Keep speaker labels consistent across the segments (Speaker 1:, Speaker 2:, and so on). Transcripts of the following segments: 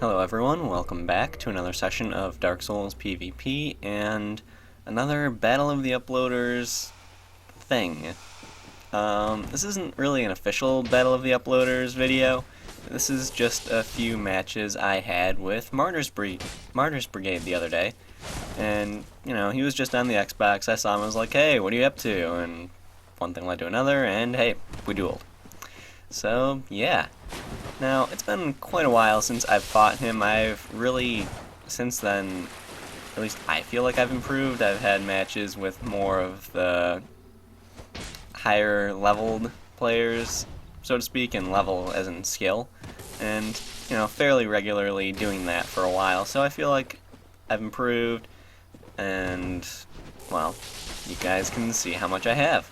Speaker 1: Hello everyone, welcome back to another session of Dark Souls PvP and another Battle of the Uploaders thing. This isn't really an official Battle of the Uploaders video. This is just a few matches I had with Martyr's Brigade the other day. And, you know, he was just on the Xbox, I saw him, I was like, hey, what are you up to? And one thing led to another, and hey, we dueled. So, yeah. Now, it's been quite a while since I've fought him. I've really, since then, at least I feel like I've improved. I've had matches with more of the higher leveled players, so to speak, and level as in skill. And, you know, fairly regularly doing that for a while. So I feel like I've improved, and, well, you guys can see how much I have.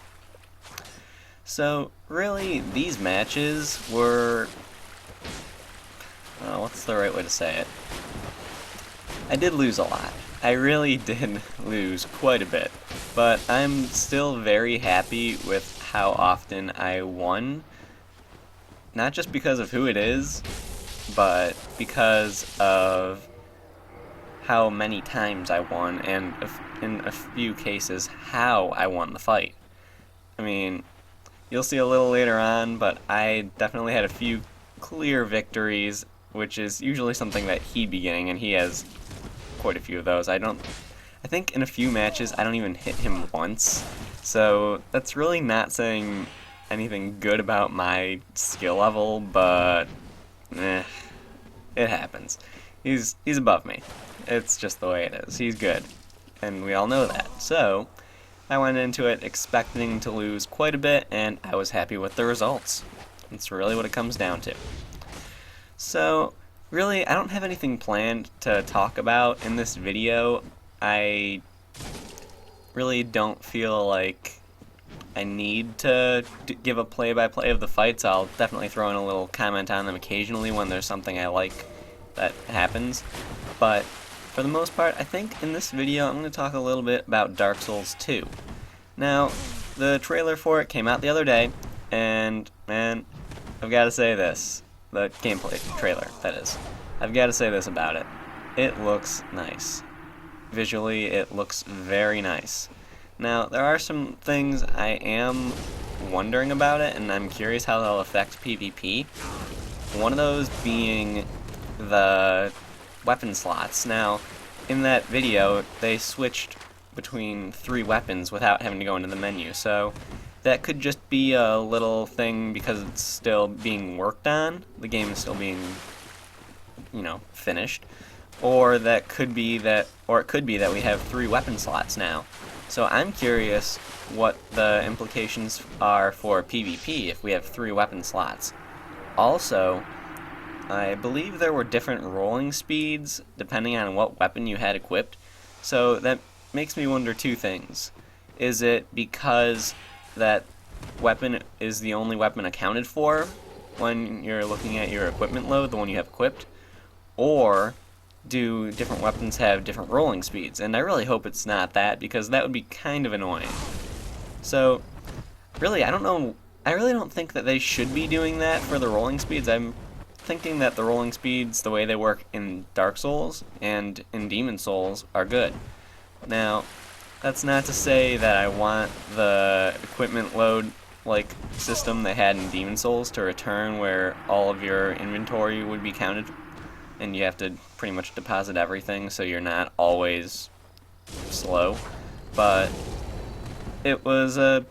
Speaker 1: So, really, these matches were... what's the right way to say it? I did lose a lot. I really did lose quite a bit. But I'm still very happy with how often I won. Not just because of who it is, but because of how many times I won, and in a few cases, how I won the fight. I mean, you'll see a little later on, but I definitely had a few clear victories, which is usually something that he'd be getting, and he has quite a few of those. I think in a few matches I don't even hit him once, so that's really not saying anything good about my skill level, but it happens. He's above me. It's just the way it is. He's good, and we all know that. So I went into it expecting to lose quite a bit, and I was happy with the results. That's really what it comes down to. So, really, I don't have anything planned to talk about in this video. I really don't feel like I need to give a play-by-play of the fights. I'll definitely throw in a little comment on them occasionally when there's something I like that happens. But for the most part, I think in this video I'm going to talk a little bit about Dark Souls 2. Now, the trailer for it came out the other day, and, man, I've got to say this. The gameplay trailer, that is. I've got to say this about it. It looks nice. Visually, it looks very nice. Now, there are some things I am wondering about it, and I'm curious how they'll affect PvP. One of those being the weapon slots. Now, in that video, they switched between 3 weapons without having to go into the menu, so that could just be a little thing because it's still being worked on. The game is still being, you know, finished. Or that could be that, or it could be that we have 3 weapon slots now. So I'm curious what the implications are for PvP if we have 3 weapon slots. Also, I believe there were different rolling speeds depending on what weapon you had equipped. So that makes me wonder 2 things. Is it because that weapon is the only weapon accounted for when you're looking at your equipment load, the one you have equipped? Or do different weapons have different rolling speeds? And I really hope it's not that, because that would be kind of annoying. So, really, I don't know. I really don't think that they should be doing that for the rolling speeds. I'm thinking that the rolling speeds, the way they work in Dark Souls and in Demon Souls, are good. Now, that's not to say that I want the equipment load system they had in Demon Souls to return, where all of your inventory would be counted and you have to pretty much deposit everything so you're not always slow. But it was a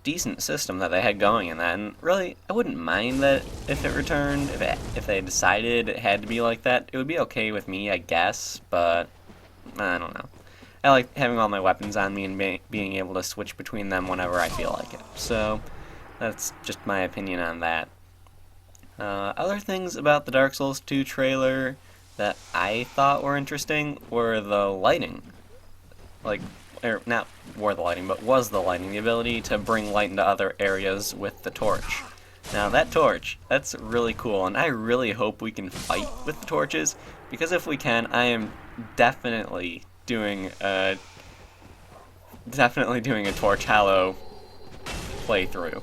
Speaker 1: decent system that they had going in that, and really, I wouldn't mind that if it returned, if they decided it had to be like that. It would be okay with me, I guess, but I don't know. I like having all my weapons on me and being able to switch between them whenever I feel like it. So, that's just my opinion on that. Other things about the Dark Souls 2 trailer that I thought were interesting were the lighting. Not were the lighting, but was the lighting. The ability to bring light into other areas with the torch. Now, that torch, that's really cool, and I really hope we can fight with the torches, because if we can, I am definitely doing a Torch Hollow playthrough,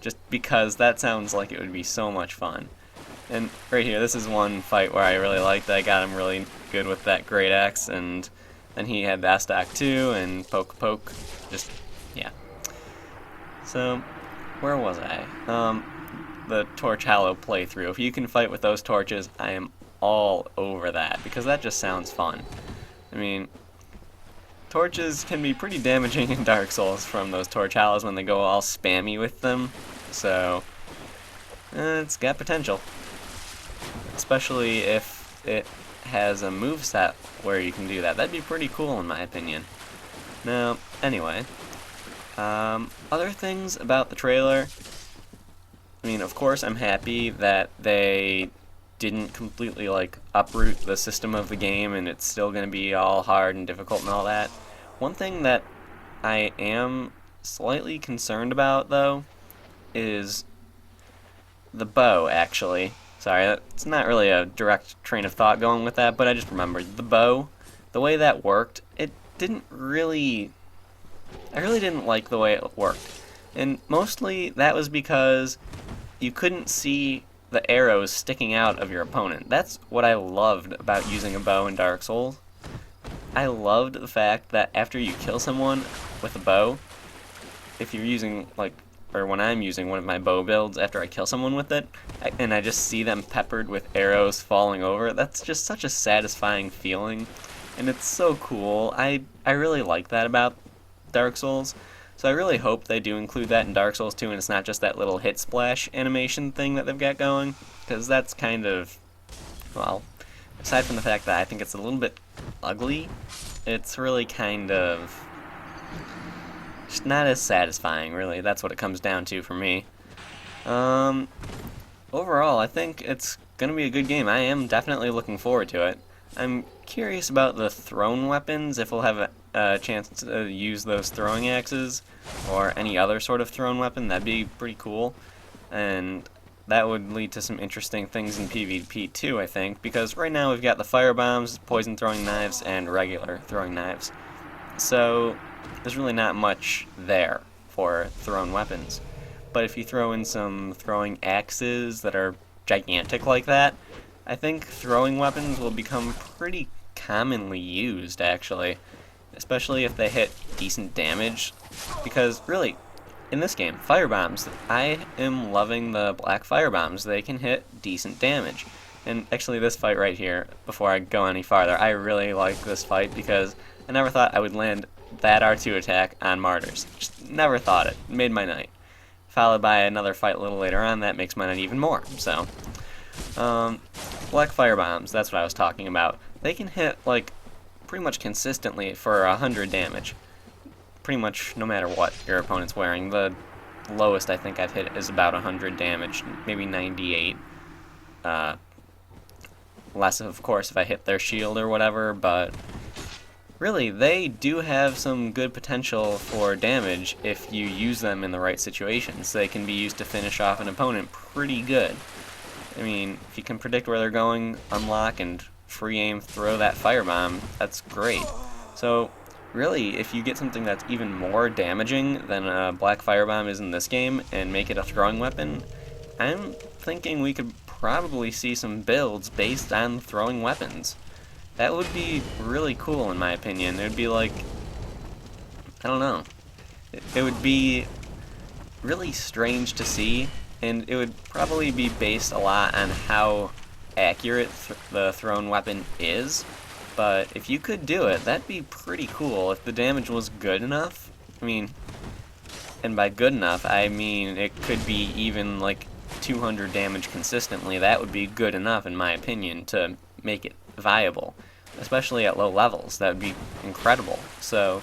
Speaker 1: just because that sounds like it would be so much fun. And right here, this is one fight where I really liked. I got him really good with that great axe, and then he had that stack too, and poke poke. Just, yeah. So, where was I? The Torch Hollow playthrough. If you can fight with those torches, I am all over that, because that just sounds fun. I mean, torches can be pretty damaging in Dark Souls from those Torch Hollows when they go all spammy with them, so it's got potential. Especially if it has a moveset where you can do that. That'd be pretty cool in my opinion. Now, anyway, other things about the trailer. I mean, of course, I'm happy that they didn't completely, like, uproot the system of the game and it's still going to be all hard and difficult and all that. One thing that I am slightly concerned about, though, is the bow, actually. Sorry, that's not really a direct train of thought going with that, but I just remembered. The bow, the way that worked, it didn't really... I really didn't like the way it worked. And mostly that was because you couldn't see the arrows sticking out of your opponent. That's what I loved about using a bow in Dark Souls. I loved the fact that after you kill someone with a bow, if you're using, like, or when I'm using one of my bow builds after I kill someone with it, and I just see them peppered with arrows falling over, that's just such a satisfying feeling, and it's so cool. I really like that about Dark Souls, so I really hope they do include that in Dark Souls 2, and it's not just that little hit splash animation thing that they've got going, because that's kind of, well, aside from the fact that I think it's a little bit ugly, it's really kind of just not as satisfying, really. That's what it comes down to for me. Overall, I think it's going to be a good game. I am definitely looking forward to it. I'm curious about the thrown weapons, if we'll have a chance to use those throwing axes, or any other sort of thrown weapon. That'd be pretty cool. And that would lead to some interesting things in PvP too, I think, because right now we've got the fire bombs, poison throwing knives, and regular throwing knives. So there's really not much there for thrown weapons. But if you throw in some throwing axes that are gigantic like that, I think throwing weapons will become pretty commonly used, actually. Especially if they hit decent damage. Because, really, in this game, firebombs, I am loving the black firebombs. They can hit decent damage. And actually, this fight right here, before I go any farther, I really like this fight because I never thought I would land that R2 attack on Martyrs. Just never thought it. Made my night. Followed by another fight a little later on, that makes my night even more. So, black firebombs, that's what I was talking about. They can hit, like, pretty much consistently for 100 damage. Pretty much no matter what your opponent's wearing. The lowest I think I've hit is about 100 damage, maybe 98. Less, of course, if I hit their shield or whatever, but really, they do have some good potential for damage if you use them in the right situations. They can be used to finish off an opponent pretty good. I mean, if you can predict where they're going, unlock, and free aim throw that firebomb, that's great. So, really, if you get something that's even more damaging than a black firebomb is in this game, and make it a throwing weapon, I'm thinking we could probably see some builds based on throwing weapons. That would be really cool, in my opinion. It would be like, I don't know. It would be really strange to see, and it would probably be based a lot on how accurate the thrown weapon is. But if you could do it, that'd be pretty cool if the damage was good enough. I mean, and by good enough, I mean it could be even like 200 damage consistently. That would be good enough, in my opinion, to make it viable, especially at low levels. That would be incredible. So,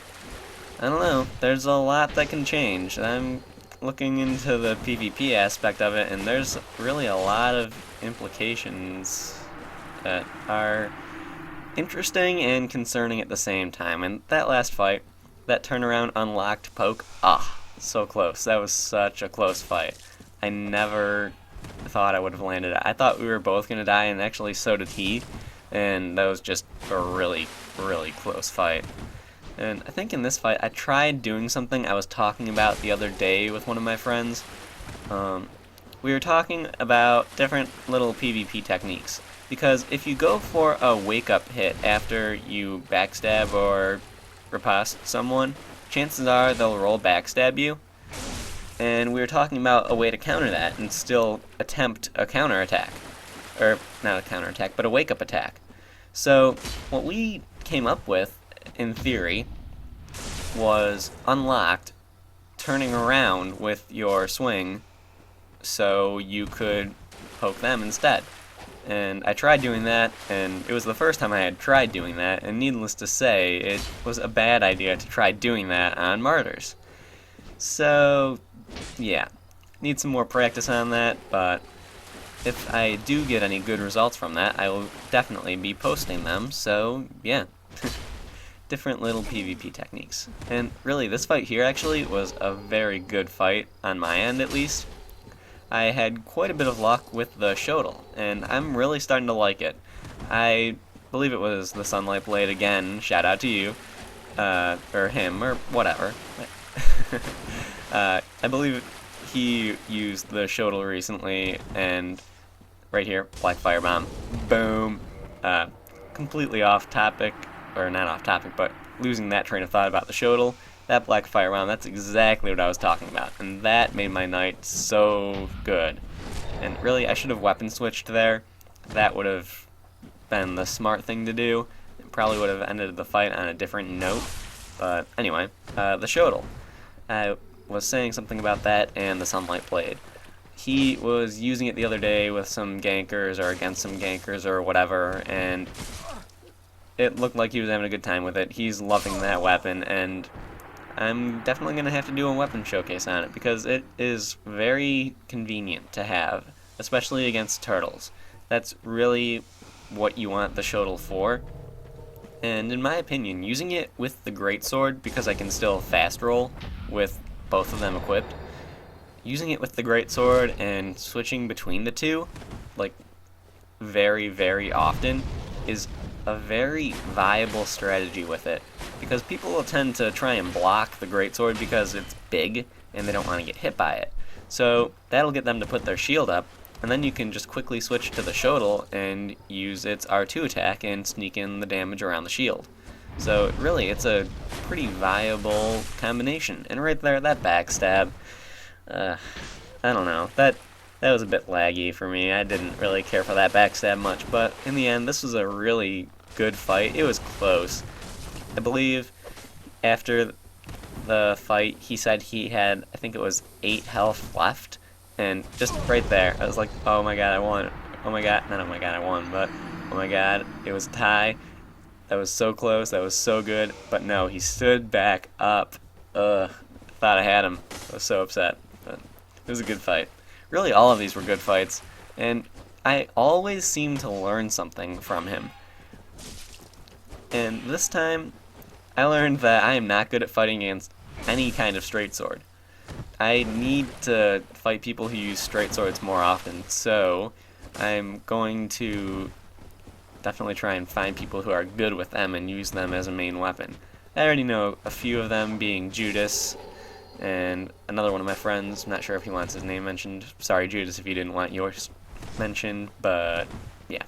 Speaker 1: I don't know, there's a lot that can change. I'm looking into the PvP aspect of it, and there's really a lot of implications that are interesting and concerning at the same time. And that last fight, that turnaround unlocked poke, so close. That was such a close fight. I never thought I would have landed it. I thought we were both going to die, and actually so did he. And that was just a really, really close fight. And I think in this fight, I tried doing something I was talking about the other day with one of my friends. we were talking about different little PvP techniques. Because if you go for a wake-up hit after you backstab or riposte someone, chances are they'll roll backstab you. And we were talking about a way to counter that and still attempt a counterattack. Or, not a counterattack, but a wake-up attack. So, what we came up with, in theory, was unlocked turning around with your swing so you could poke them instead. And I tried doing that, and it was the first time I had tried doing that, and needless to say, it was a bad idea to try doing that on martyrs. So, yeah, need some more practice on that, but if I do get any good results from that, I will definitely be posting them, so yeah. Different little PvP techniques. And really, this fight here actually was a very good fight, on my end at least. I had quite a bit of luck with the Shodel, and I'm really starting to like it. I believe it was the Sunlight Blade again, shout out to you, or him, or whatever. I believe he used the Shodel recently, and right here, Black Fire Bomb, boom. Completely off topic, or not off topic, but losing that train of thought about the Shodel. That Black Fire Bomb, that's exactly what I was talking about, and that made my night so good. And really, I should have weapon switched there. That would have been the smart thing to do. It probably would have ended the fight on a different note. But anyway, the Shodel. I was saying something about that and the Sunlight Blade. He was using it the other day with some gankers or against some gankers or whatever, and it looked like he was having a good time with it. He's loving that weapon, and I'm definitely going to have to do a weapon showcase on it because it is very convenient to have, especially against turtles. That's really what you want the Shodel for. And in my opinion, using it with the Greatsword, because I can still fast roll with both of them equipped, using it with the Greatsword and switching between the two, like, very, very often, is a very viable strategy with it. Because people will tend to try and block the Greatsword because it's big and they don't want to get hit by it. So that'll get them to put their shield up, and then you can just quickly switch to the Shodel and use its R2 attack and sneak in the damage around the shield. So really, it's a pretty viable combination. And right there, that backstab, I don't know, that was a bit laggy for me. I didn't really care for that backstab much, but in the end, this was a really good fight. It was close. I believe after the fight, he said he had, I think it was 8 health left, and just right there, I was like, oh my god, I won. Oh my god, not oh my god, I won, but oh my god, it was a tie. That was so close, that was so good, but no, he stood back up. Ugh, thought I had him. I was so upset, but it was a good fight. Really, all of these were good fights, and I always seem to learn something from him. And this time, I learned that I am not good at fighting against any kind of straight sword. I need to fight people who use straight swords more often, so I'm going to definitely try and find people who are good with them and use them as a main weapon. I already know a few of them, being Judas and another one of my friends. I'm not sure if he wants his name mentioned. Sorry, Judas, if you didn't want yours mentioned, but yeah.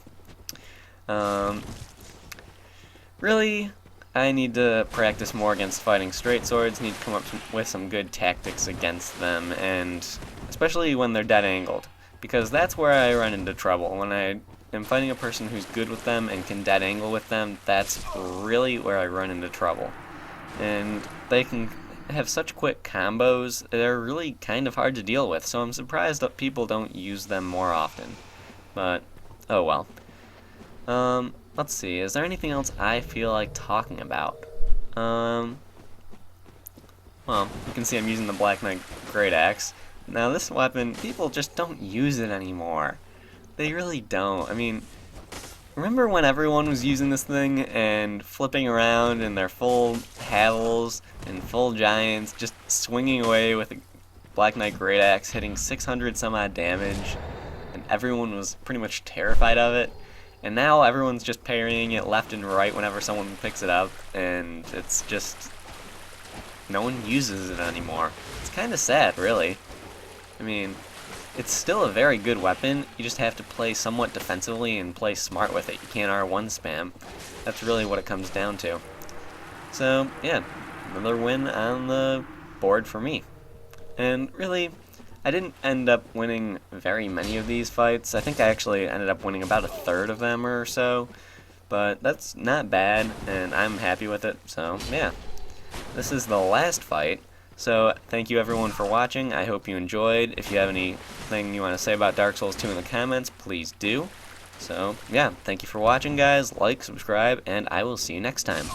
Speaker 1: Really, I need to practice more against fighting straight swords, need to come up with some good tactics against them, and especially when they're dead angled, because that's where I run into trouble. When I am fighting a person who's good with them and can dead angle with them, that's really where I run into trouble. And they can have such quick combos, they're really kind of hard to deal with, so I'm surprised that people don't use them more often. But, oh well. Let's see, is there anything else I feel like talking about? Well, you can see I'm using the Black Knight Great Axe. Now this weapon, people just don't use it anymore. They really don't. I mean, remember when everyone was using this thing and flipping around in their full Havels and full Giants, just swinging away with a Black Knight Great Axe, hitting 600 some odd damage, and everyone was pretty much terrified of it? And now everyone's just parrying it left and right whenever someone picks it up, and it's just, no one uses it anymore. It's kind of sad, really. I mean, It's still a very good weapon, you just have to play somewhat defensively and play smart with it. You can't R1 spam. That's really what it comes down to. So, yeah, another win on the board for me. And really, I didn't end up winning very many of these fights. I think I actually ended up winning about a third of them or so. But that's not bad, and I'm happy with it, so yeah. This is the last fight, so thank you everyone for watching. I hope you enjoyed. If you have anything you want to say about Dark Souls 2 in the comments, please do. So, yeah, thank you for watching, guys. Like, subscribe, and I will see you next time.